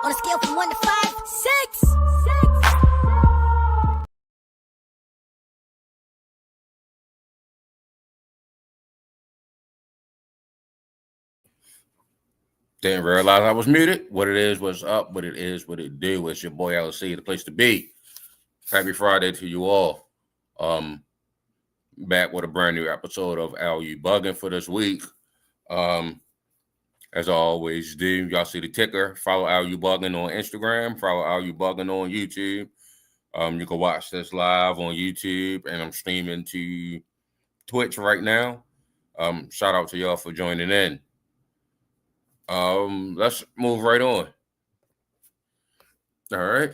On a scale from 1 to 5, 6. Didn't realize I was muted. What it is, what's up, what it is, what it do. It's your boy LC, the place to be. Happy Friday to you all. Back with a brand new episode of U Buggin for this week. As I always do, y'all see the ticker. Follow U Buggin on Instagram. Follow U Buggin on YouTube. You can watch this live on YouTube, and I'm streaming to Twitch right now. Shout out to y'all for joining in. Let's move right on. All right.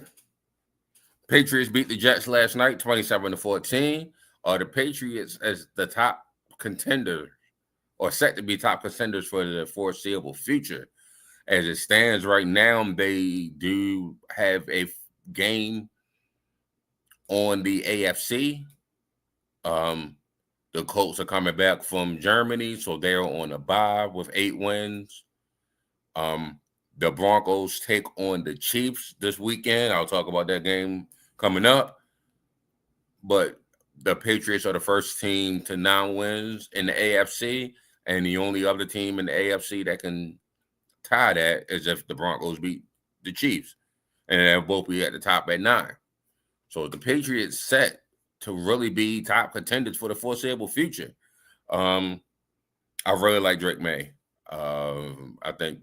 Patriots beat the Jets last night, 27-14. The Patriots as the top contender, or set to be top contenders for the foreseeable future. As it stands right now, they do have a game on the AFC. The Colts are coming back from Germany, so they're on a bye with 8 wins. The Broncos take on the Chiefs this weekend. I'll talk about that game coming up. But the Patriots are the first team to 9 wins in the AFC, and the only other team in the AFC that can tie that is if the Broncos beat the Chiefs, and they'll both be at the top at 9. So the Patriots set to really be top contenders for the foreseeable future. I really like Drake May. I think,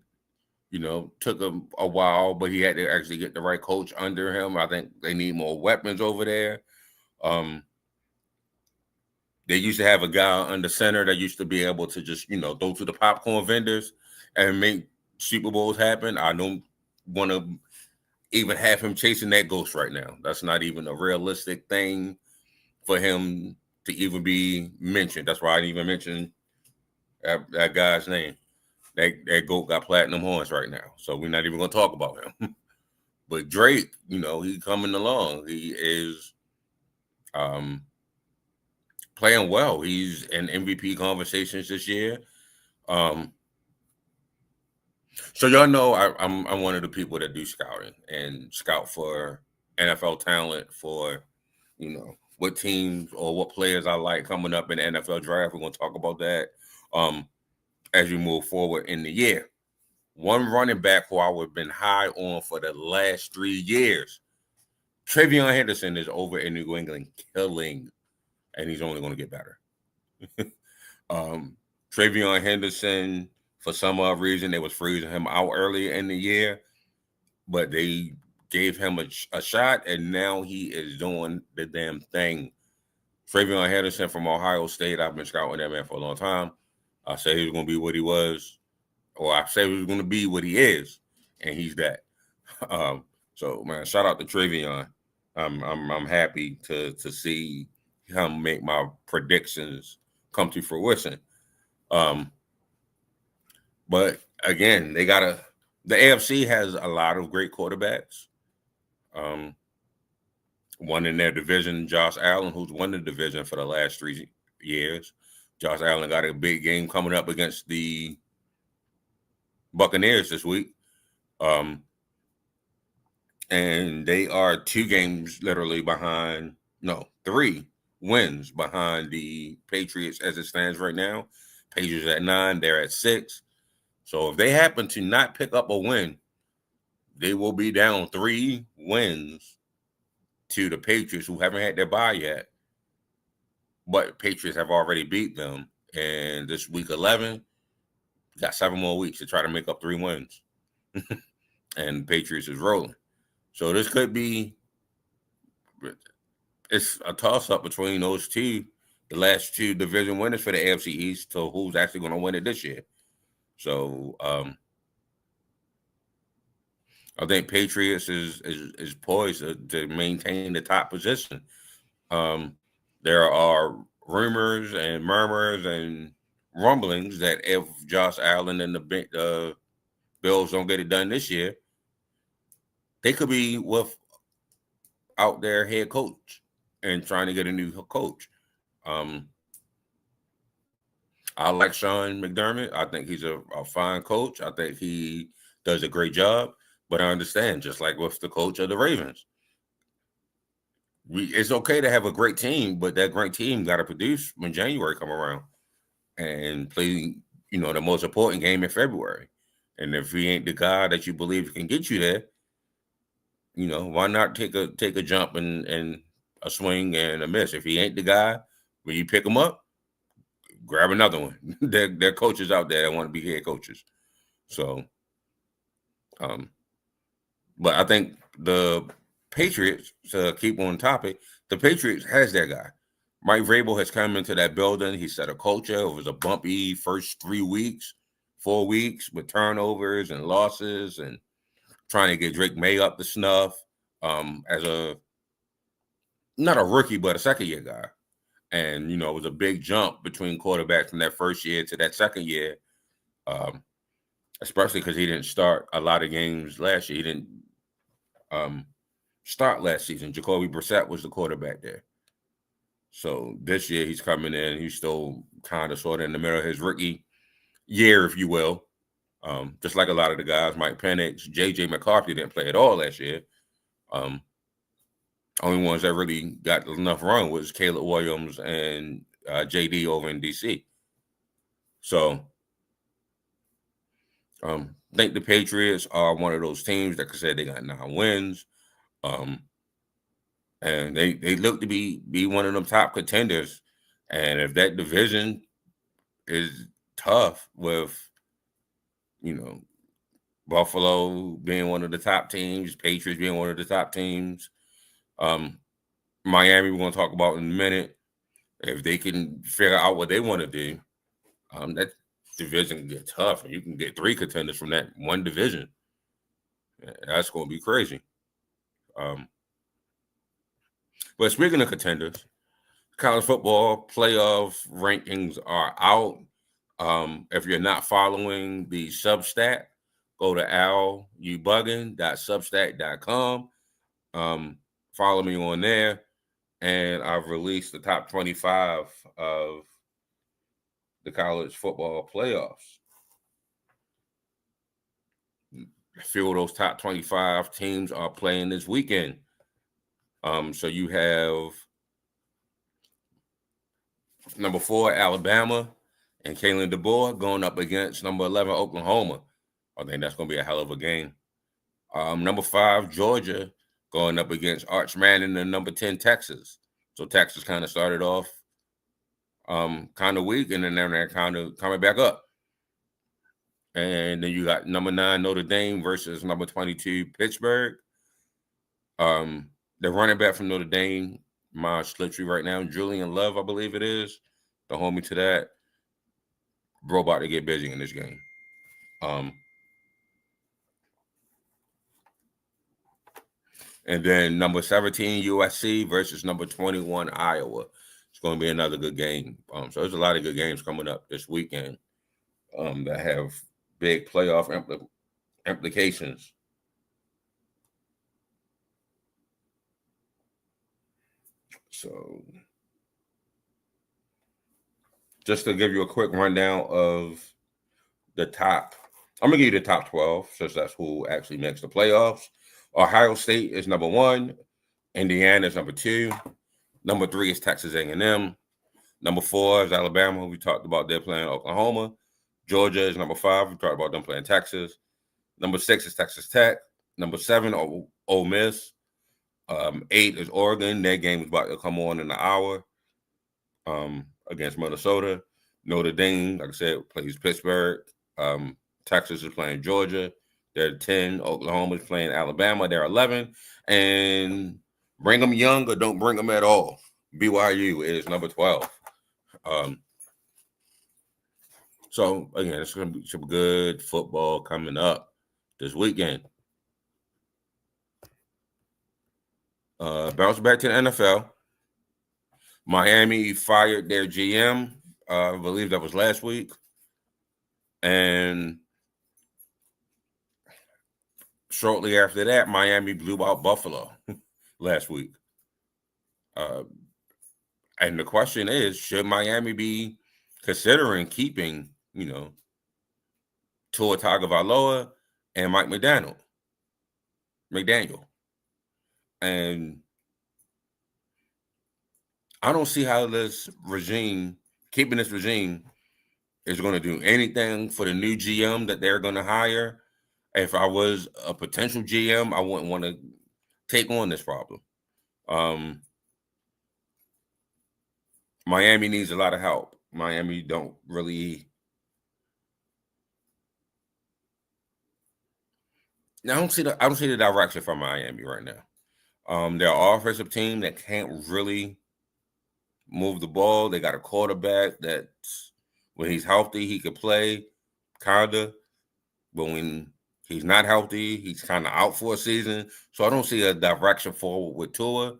took him a while, but he had to actually get the right coach under him. I think they need more weapons over there. They used to have a guy under center that used to be able to just, go to the popcorn vendors and make Super Bowls happen. I don't want to even have him chasing that ghost right now. That's not even a realistic thing for him to even be mentioned. That's why I didn't even mention that guy's name. That GOAT got platinum horns right now, so we're not even going to talk about him. But Drake, he's coming along. He is playing well. He's in MVP conversations this year. So y'all know I'm one of the people that do scouting and scout for NFL talent, for what teams or what players I like coming up in the NFL draft. We're going to talk about that as we move forward in the year. One running back who I would have been high on for the last 3 years, Travion Henderson, is over in New England killing, and he's only going to get better. Travion Henderson, for some odd reason, they was freezing him out earlier in the year, but they gave him a shot, and now he is doing the damn thing. Travion Henderson from Ohio State, I've been scouting that man for a long time. I said he was going to be what he was, or I said he was going to be what he is, and he's that. So, man, shout out to Travion. I'm happy to see him make my predictions come to fruition. But again, the AFC has a lot of great quarterbacks. One in their division, Josh Allen, who's won the division for the last 3 years. Josh Allen got a big game coming up against the Buccaneers this week. And they are 2 games literally behind, 3 wins behind the Patriots as it stands right now. Patriots at 9, they're at 6. So if they happen to not pick up a win, they will be down 3 wins to the Patriots, who haven't had their bye yet. But Patriots have already beat them. And this week 11, got 7 more weeks to try to make up 3 wins. And Patriots is rolling. So this could be, it's a toss-up between those two, the last 2 division winners for the AFC East, to who's actually going to win it this year. So I think Patriots is poised to maintain the top position. There are rumors and murmurs and rumblings that if Josh Allen and the Bills don't get it done this year, they could be without their head coach and trying to get a new coach. I like Sean McDermott. I think he's a fine coach. I think he does a great job. But I understand, just like with the coach of the Ravens, it's okay to have a great team, but that great team got to produce when January come around and play, the most important game in February. And if he ain't the guy that you believe can get you there, why not take a jump and a swing and a miss? If he ain't the guy, when you pick him up, grab another one. There are coaches out there that want to be head coaches. So, but I think the Patriots, to keep on topic, the Patriots has that guy. Mike Vrabel has come into that building. He set a culture. It was a bumpy first 4 weeks with turnovers and losses and trying to get Drake May up to snuff as not a rookie, but a second-year guy. And, it was a big jump between quarterbacks from that first year to that second year, especially because he didn't start a lot of games last year. He didn't start last season. Jacoby Brissett was the quarterback there. So this year he's coming in. He's still kind of sort of in the middle of his rookie year, if you will. Just like a lot of the guys, Mike Penix, J.J. McCarthy didn't play at all last year. Only ones that really got enough run was Caleb Williams and J.D. over in D.C. So I think the Patriots are one of those teams that could say they got 9 wins. And they look to be one of them top contenders. And if that division is tough with, Buffalo being one of the top teams, Patriots being one of the top teams, Miami we're going to talk about in a minute. If they can figure out what they want to do, that division can get tough. And you can get 3 contenders from that one division. That's going to be crazy. But speaking of contenders, college football playoff rankings are out. If you're not following the Substack, go to ubuggin.substack.com. Follow me on there. And I've released the top 25 of the college football playoffs. A few of those top 25 teams are playing this weekend. So you have number 4, Alabama, and Kalen DeBoer going up against number 11, Oklahoma. I think that's going to be a hell of a game. Number 5, Georgia, going up against Arch Manning and number 10, Texas. So Texas kind of started off kind of weak, and then they're kind of coming back up. And then you got number 9, Notre Dame versus number 22, Pittsburgh. The running back from Notre Dame, my slips you right now, Julian Love, I believe it is, the homie to that, bro, about to get busy in this game. And then number 17, USC versus number 21, Iowa. It's going to be another good game. So there's a lot of good games coming up this weekend that have big playoff implications. So just to give you a quick rundown of the top, I'm going to give you the top 12 since that's who actually makes the playoffs. Ohio State is number 1. Indiana is number 2. Number 3 is Texas A&M. Number 4 is Alabama. We talked about they're playing Oklahoma. Georgia is number 5. We talked about them playing Texas. Number 6 is Texas Tech. Number 7, Ole Miss. 8 is Oregon. Their game is about to come on in an hour against Minnesota. Notre Dame, like I said, plays Pittsburgh. Texas is playing Georgia. They're 10. Oklahoma is playing Alabama. They're 11. And bring them young or don't bring them at all. BYU is number 12. So, again, it's going to be some good football coming up this weekend. Bounce back to the NFL. Miami fired their GM. I believe that was last week. And shortly after that, Miami blew out Buffalo last week. And the question is, should Miami be considering keeping, Tua Tagovailoa and Mike McDaniel? McDaniel. And I don't see how keeping this regime, is going to do anything for the new GM that they're going to hire. If I was a potential GM, I wouldn't want to take on this problem. Miami needs a lot of help. Miami don't really. I don't see the direction from Miami right now. They're an offensive team that can't really move the ball. They got a quarterback that, when he's healthy, he could play, kinda. But when he's not healthy, he's kind of out for a season. So I don't see a direction forward with Tua.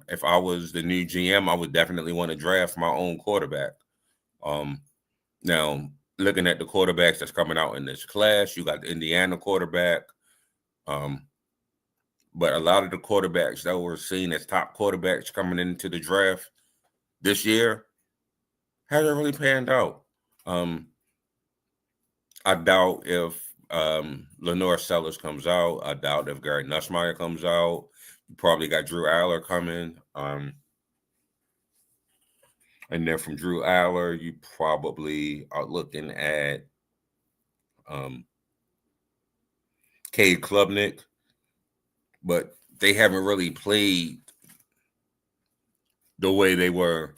If I was the new GM, I would definitely want to draft my own quarterback. Now, looking at the quarterbacks that's coming out in this class, you got the Indiana quarterback. But a lot of the quarterbacks that were seen as top quarterbacks coming into the draft this year hasn't really panned out. I doubt if Lenore Sellers comes out. I doubt if Gary Nussmeier comes out. You probably got Drew Aller coming. And then from Drew Aller, you probably are looking at Cade Klubnik. But they haven't really played the way they were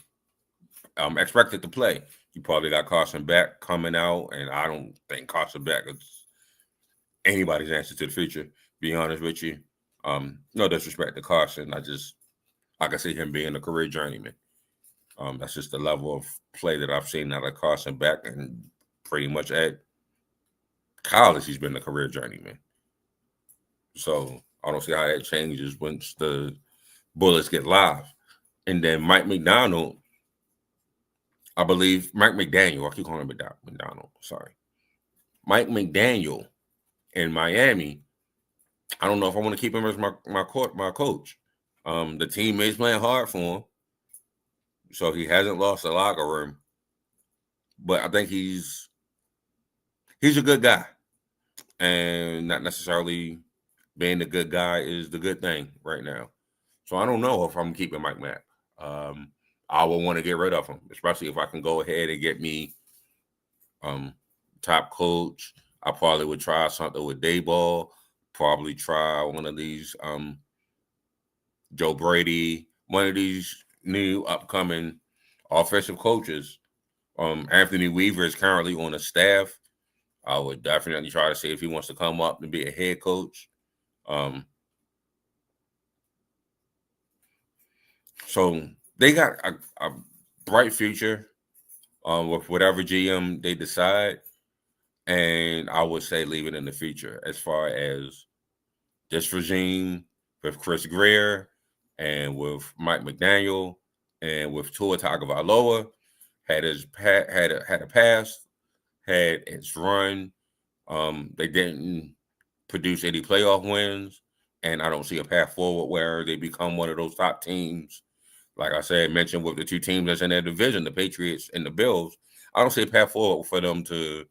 expected to play. You probably got Carson Beck coming out, and I don't think Carson Beck is anybody's answer to the future, be honest with you. No disrespect to Carson. I can see him being a career journeyman. That's just the level of play that I've seen out of Carson Beck, and pretty much at college, he's been a career journeyman. So I don't see how that changes once the Bullets get live. And then Mike McDaniel, I keep calling him McDonald, sorry. Mike McDaniel in Miami, I don't know if I want to keep him as my coach. The teammates playing hard for him, so he hasn't lost the locker room. But I think he's a good guy, and not necessarily being the good guy is the good thing right now. So I don't know if I'm keeping Mike Mack. I will want to get rid of him, especially if I can go ahead and get me top coach. I probably would try something with Dayball. Probably try one of these Joe Brady, one of these new upcoming offensive coaches. Anthony Weaver is currently on the staff. I would definitely try to see if he wants to come up and be a head coach. So they got a bright future with whatever GM they decide. And I would say leave it in the future as far as this regime with Chris Greer and with Mike McDaniel and with Tua Tagovailoa had a past, had its run. They didn't produce any playoff wins, and I don't see a path forward where they become one of those top teams. Like I said, mentioned with the two teams that's in their division, the Patriots and the Bills, I don't see a path forward for them to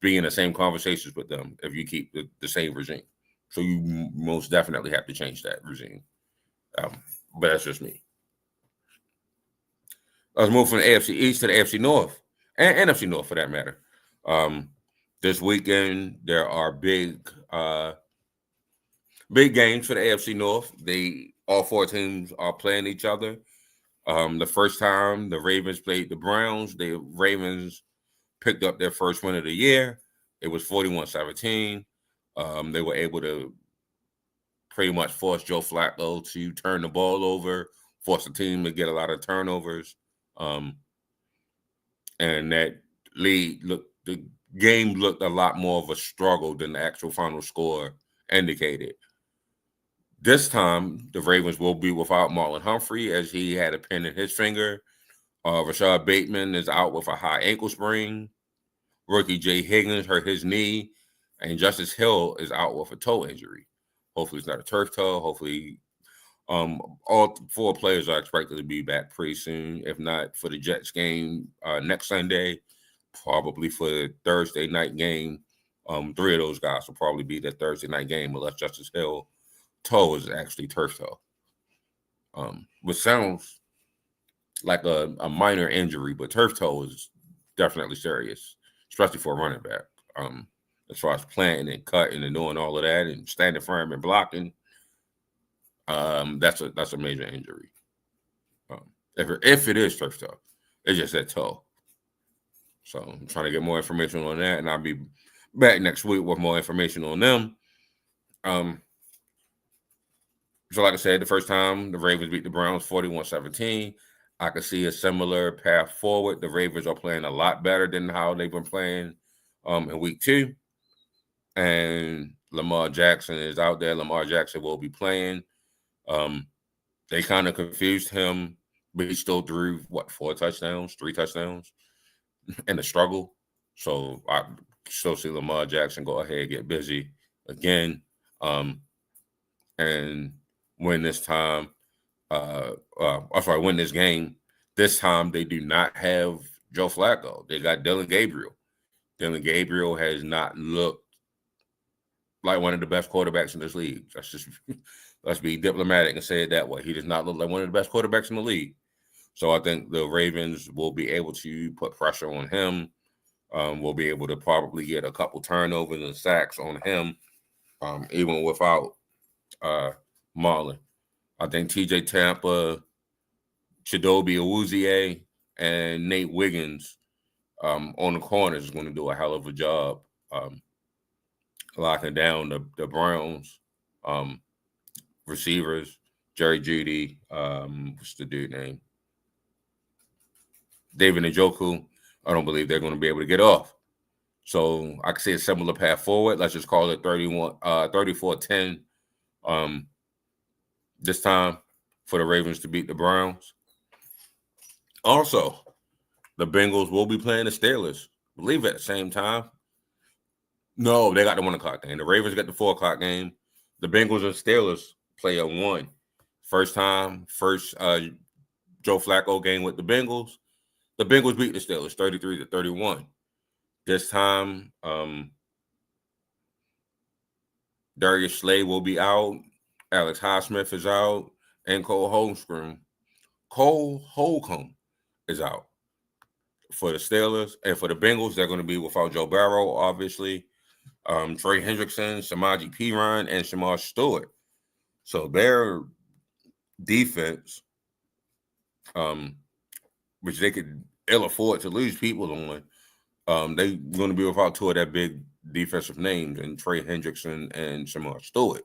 be in the same conversations with them if you keep the same regime. So you most definitely have to change that regime. But that's just me. Let's move from the AFC East to the AFC North and NFC North for that matter. This weekend there are big games for the AFC North. All four teams are playing each other. The first time the Ravens played the Browns, the Ravens picked up their first win of the year. It was 41-17. They were able to pretty much force Joe Flacco to turn the ball over, force the team to get a lot of turnovers. And the game looked a lot more of a struggle than the actual final score indicated. This time, the Ravens will be without Marlon Humphrey as he had a pin in his finger. Rashad Bateman is out with a high ankle sprain. Rookie Jay Higgins hurt his knee. And Justice Hill is out with a toe injury. Hopefully it's not a turf toe. Hopefully all four players are expected to be back pretty soon. If not for the Jets game next Sunday, probably for the Thursday night game Three of those guys will probably be that Thursday night game unless Justice Hill toe is actually turf toe. Which sounds like a minor injury, but turf toe is definitely serious, especially for a running back. As far as planting and cutting and doing all of that and standing firm and blocking, that's a major injury. If it is turf toe, it's just that toe. So I'm trying to get more information on that, and I'll be back next week with more information on them. So like I said, the first time the Ravens beat the Browns 41-17, I could see a similar path forward. The Ravens are playing a lot better than how they've been playing in week 2. And Lamar Jackson is out there. Lamar Jackson will be playing. They kind of confused him, but he still threw, 3 touchdowns in the struggle. So I still see Lamar Jackson go ahead and get busy again and win this time. Win this game. This time they do not have Joe Flacco. They got Dillon Gabriel. Dillon Gabriel has not looked like one of the best quarterbacks in this league. Let's be diplomatic and say it that way. He does not look like one of the best quarterbacks in the league. So I think the Ravens will be able to put pressure on him. We'll be able to probably get a couple turnovers and sacks on him, even without Marlon. I think TJ Tampa, Chidobe Awuzie, and Nate Wiggins on the corners is going to do a hell of a job locking down the Browns receivers. Jerry Jeudy, what's the dude name? David Njoku. I don't believe they're going to be able to get off. So I can see a similar path forward. Let's just call it 34-10 this time for the Ravens to beat the Browns. Also, the Bengals will be playing the Steelers. I believe at the same time. No, they got the 1 o'clock game. The Ravens got the 4 o'clock game. The Bengals and Steelers play at 1. First Joe Flacco game with the Bengals. The Bengals beat the Steelers 33-31. This time, Darius Slay will be out. Alex Highsmith is out. And Cole Holcomb is out. For the Steelers and for the Bengals, they're going to be without Joe Burrow, obviously. Trey Hendrickson, Samaje Perine, and Shamar Stewart. So their defense, which they could ill afford to lose people on, they're going to be without 2 of their big defensive names, and Trey Hendrickson and Shamar Stewart.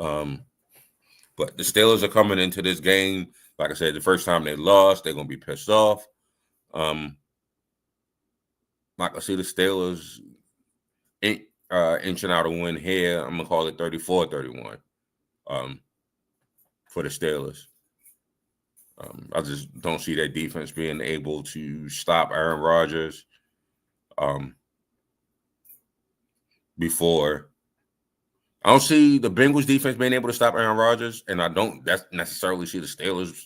But the Steelers are coming into this game. Like I said, the first time they lost, they're going to be pissed off. I can see the Steelers inching out a win here. I'm going to call it 34-31 for the Steelers. I just don't see that defense being able to stop Aaron Rodgers before. I don't see the Bengals defense being able to stop Aaron Rodgers, and I don't necessarily see the Steelers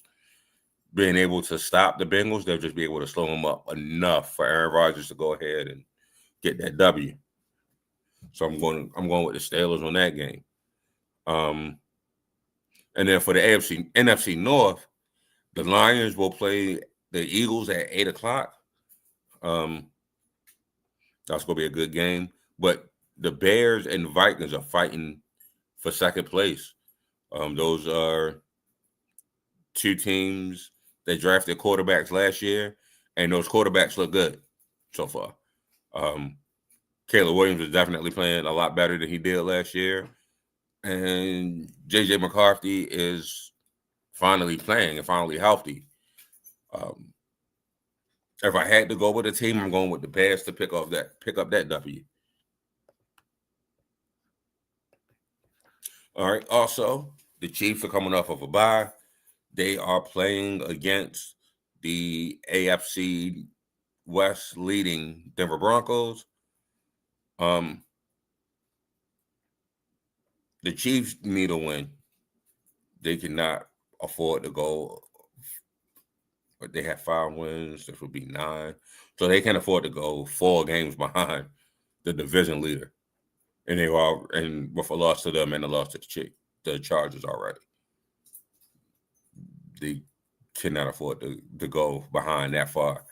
being able to stop the Bengals. They'll just be able to slow them up enough for Aaron Rodgers to go ahead and get that W. So I'm going with the Steelers on that game. And then for the NFC North, the Lions will play the Eagles at 8 o'clock. That's going to be a good game. But the Bears and the Vikings are fighting for second place. Those are 2 teams that drafted quarterbacks last year, and those quarterbacks look good so far. Caleb Williams is definitely playing a lot better than he did last year. And J.J. McCarthy is finally playing and finally healthy. If I had to go with a team, I'm going with the Bears to pick up that W. All right. Also, the Chiefs are coming off of a bye. They are playing against the AFC West leading Denver Broncos. The Chiefs need a win. They cannot afford to go. But they have 5 wins. This would be 9. So they can afford to go 4 games behind the division leader, and they were and with a loss to them and a loss to the Chargers already. They cannot afford to go behind that far.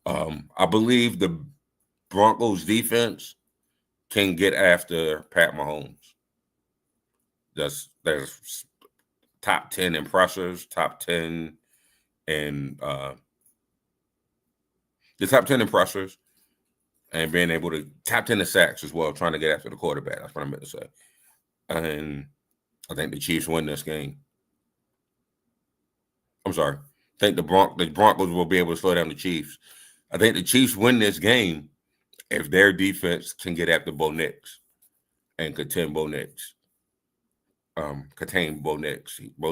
I believe the Broncos defense can get after Pat Mahomes. There's top 10 in pressures, top 10 in the top 10 in pressures, and being able to top 10 in sacks as well, trying to get after the quarterback. That's what I meant to say. And I think the Chiefs win this game. I'm sorry. I think the Broncos will be able to slow down the Chiefs. I think the Chiefs win this game if their defense can get after Bo Nix and contain Bo Nix. Bo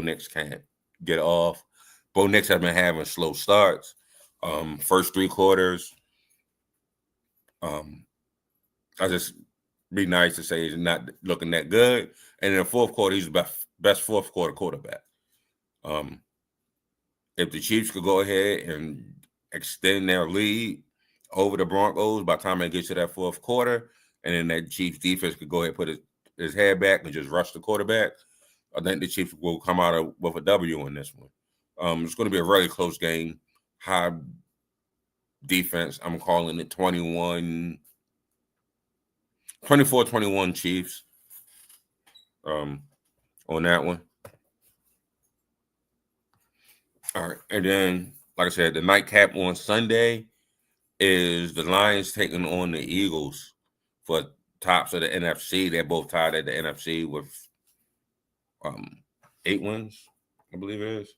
Nix can't get off. Bo Nix has been having slow starts. First 3 quarters. I just be nice to say he's not looking that good. And in the fourth quarter, he's the best fourth quarter quarterback. If the Chiefs could go ahead and extend their lead over the Broncos by the time it gets to that fourth quarter, and then that Chiefs defense could go ahead and put his head back and just rush the quarterback, I think the Chiefs will come out with a W in this one. It's going to be a really close game. High defense. I'm calling it 24-21 Chiefs on that one. All right. And then, like I said, the nightcap on Sunday is the Lions taking on the Eagles for tops of the NFC. They're both tied at the NFC with 8 wins, I believe it is.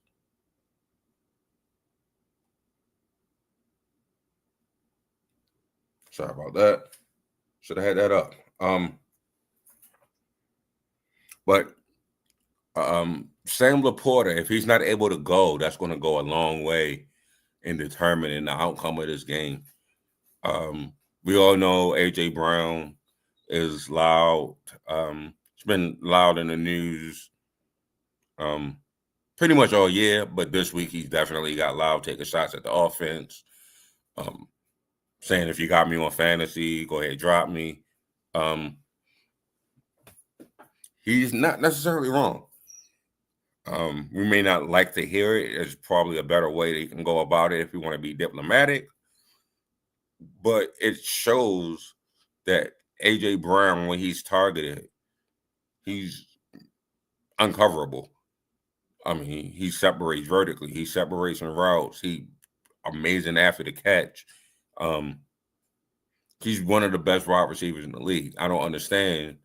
Sorry about that. Should have had that up. But Sam Laporta, if he's not able to go, that's going to go a long way in determining the outcome of this game. We all know A.J. Brown is loud. It's been loud in the news pretty much all year, but this week he's definitely got loud, taking shots at the offense, saying if you got me on fantasy, go ahead, drop me. He's not necessarily wrong. We may not like to hear it. There's probably a better way that you can go about it if you want to be diplomatic. But it shows that A.J. Brown, when he's targeted, he's uncoverable. I mean, he separates vertically. He separates in routes. He amazing after the catch. He's one of the best wide receivers in the league. I don't understand.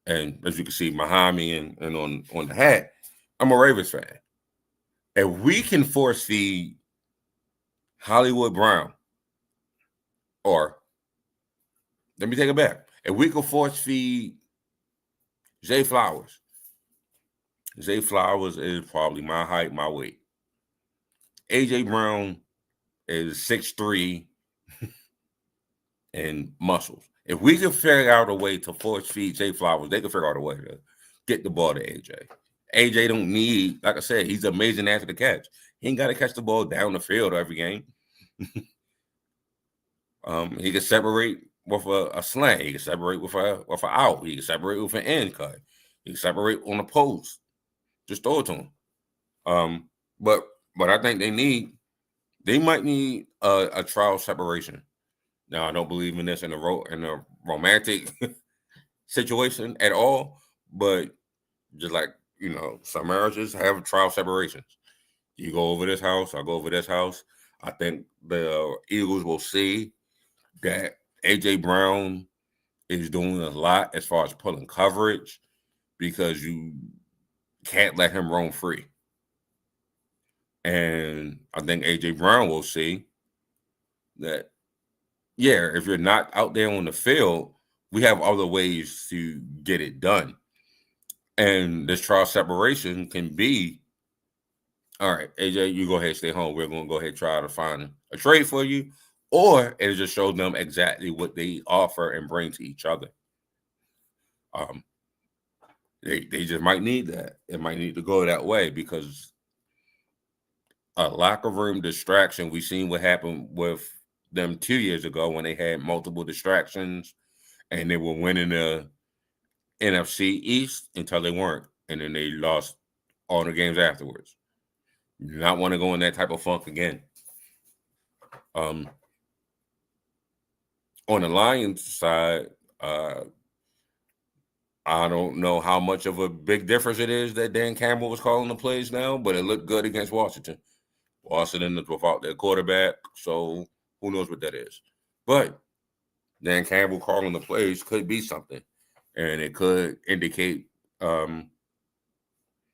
And as you can see behind me and on the hat, I'm a Ravens fan. If we can force feed Hollywood Brown, or let me take it back. If we can force feed Zay Flowers is probably my height, my weight. A.J. Brown is 6'3" and muscles. If we can figure out a way to force feed Zay Flowers, they can figure out a way to get the ball to A.J. A.J. don't need, like I said, he's amazing after the catch. He ain't got to catch the ball down the field every game. He can separate with a slant. He can separate with an out. He can separate with an end cut. He can separate on a post. Just throw it to him. But I think they might need a trial separation. Now, I don't believe in this in a romantic situation at all, but just like, some marriages have trial separations. You go over this house, I go over this house. I think the Eagles will see that A.J. Brown is doing a lot as far as pulling coverage because you can't let him roam free. And I think A.J. Brown will see that, yeah, if you're not out there on the field, we have other ways to get it done. And this trial separation can be, all right, AJ, you go ahead, stay home. We're going to go ahead and try to find a trade for you. Or it just shows them exactly what they offer and bring to each other. They just might need that. It might need to go that way because a locker room distraction, we seen what happened with them 2 years ago when they had multiple distractions and they were winning the NFC East until they weren't, and then they lost all the games afterwards. You do not want to go in that type of funk again. On the Lions side, I don't know how much of a big difference it is that Dan Campbell was calling the plays now, but it looked good against Washington. Washington is without their quarterback, so who knows what that is. But Dan Campbell calling the plays could be something, and it could indicate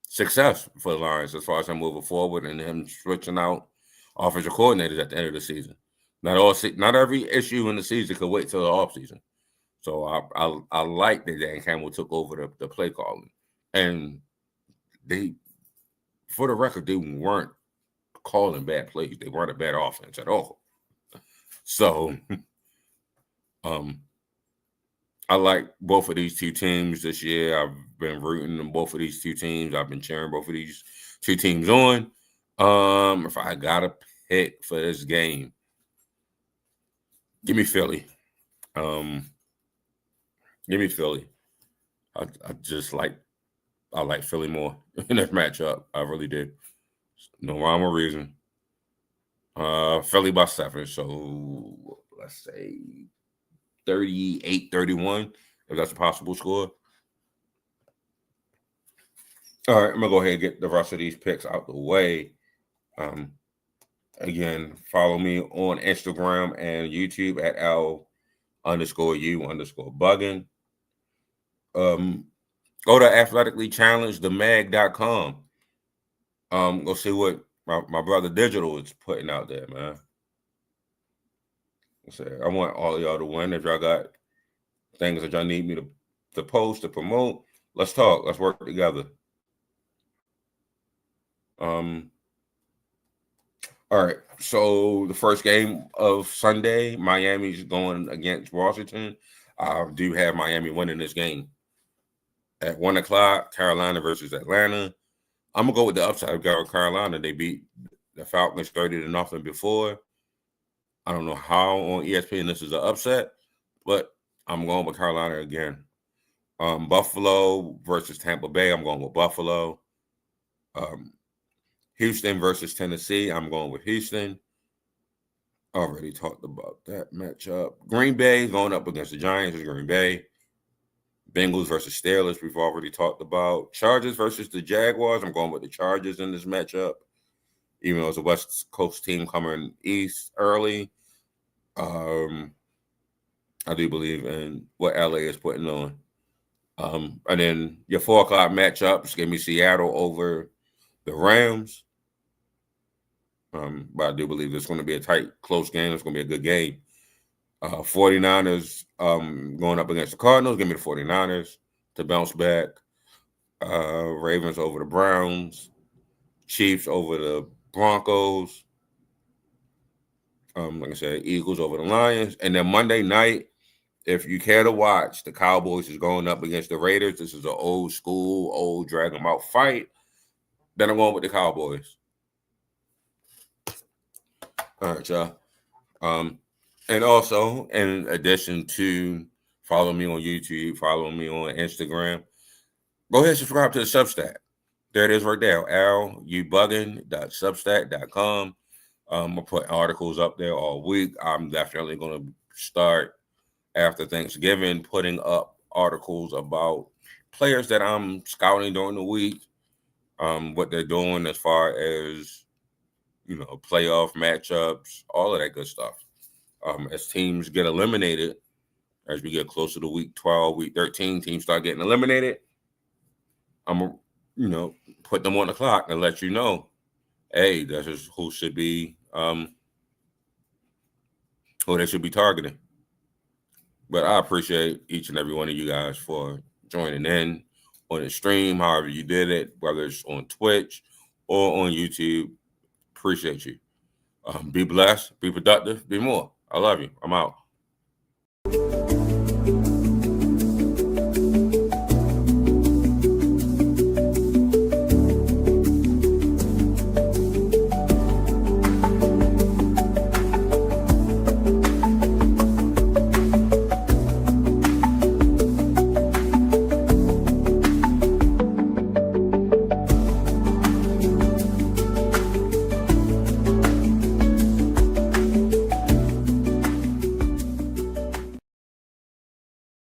success for the Lions as far as him moving forward and him switching out offensive coordinators at the end of the season. Not every issue in the season could wait till the offseason. So I like that Dan Campbell took over the play calling. And they, for the record, they weren't calling bad plays. They weren't a bad offense at all. So I like both of these two teams this year. I've been rooting on both of these two teams. I've been cheering both of these two teams on. If I got to pick for this game, give me Philly. Give me Philly. I like Philly more in this matchup. I really did. No rhyme or reason. Philly by 7. So let's say 38-31, if that's a possible score. All right, I'm going to go ahead and get the rest of these picks out the way. Again, follow me on Instagram and YouTube at L_U_Buggin. Go to Athletically Challenged, themag.com. Go see what my brother Digital is putting out there, man. I want all of y'all to win. If y'all got things that y'all need me to post, to promote, let's talk. Let's work together. All right. So the first game of Sunday, Miami's going against Washington. I do have Miami winning this game. At 1 o'clock, Carolina versus Atlanta. I'm going to go with the upside of Carolina. They beat the Falcons 30-0 before. I don't know how on ESPN this is an upset, but I'm going with Carolina again. Buffalo versus Tampa Bay. I'm going with Buffalo. Houston versus Tennessee. I'm going with Houston. Already talked about that matchup. Green Bay going up against the Giants is Green Bay. Bengals versus Steelers, we've already talked about. Chargers versus the Jaguars. I'm going with the Chargers in this matchup. Even though it's a West Coast team coming east early. I do believe in what LA is putting on. And then your 4 o'clock matchups, give me Seattle over the Rams. But I do believe it's going to be a tight, close game. It's going to be a good game. 49ers going up against the Cardinals. Give me the 49ers to bounce back. Ravens over the Browns. Chiefs over the Broncos. Like I said, Eagles over the Lions. And then Monday night, if you care to watch, the Cowboys is going up against the Raiders. This is an old school, old drag 'em out fight. Then I'm going with the Cowboys. All right, y'all. And also, in addition to follow me on YouTube, follow me on Instagram, go ahead and subscribe to the Substack. There it is right there, lubuggin.substack.com. I put articles up there all week. I'm definitely going to start after Thanksgiving putting up articles about players that I'm scouting during the week, what they're doing as far as, playoff matchups, all of that good stuff. As teams get eliminated, as we get closer to week 12, week 13, teams start getting eliminated, I'm going to, put them on the clock and let you know, hey, this is who should be, who they should be targeting. But I appreciate each and every one of you guys for joining in on the stream, however you did it, whether it's on Twitch or on YouTube. Appreciate you. Be blessed, be productive, be more. I love you. I'm out.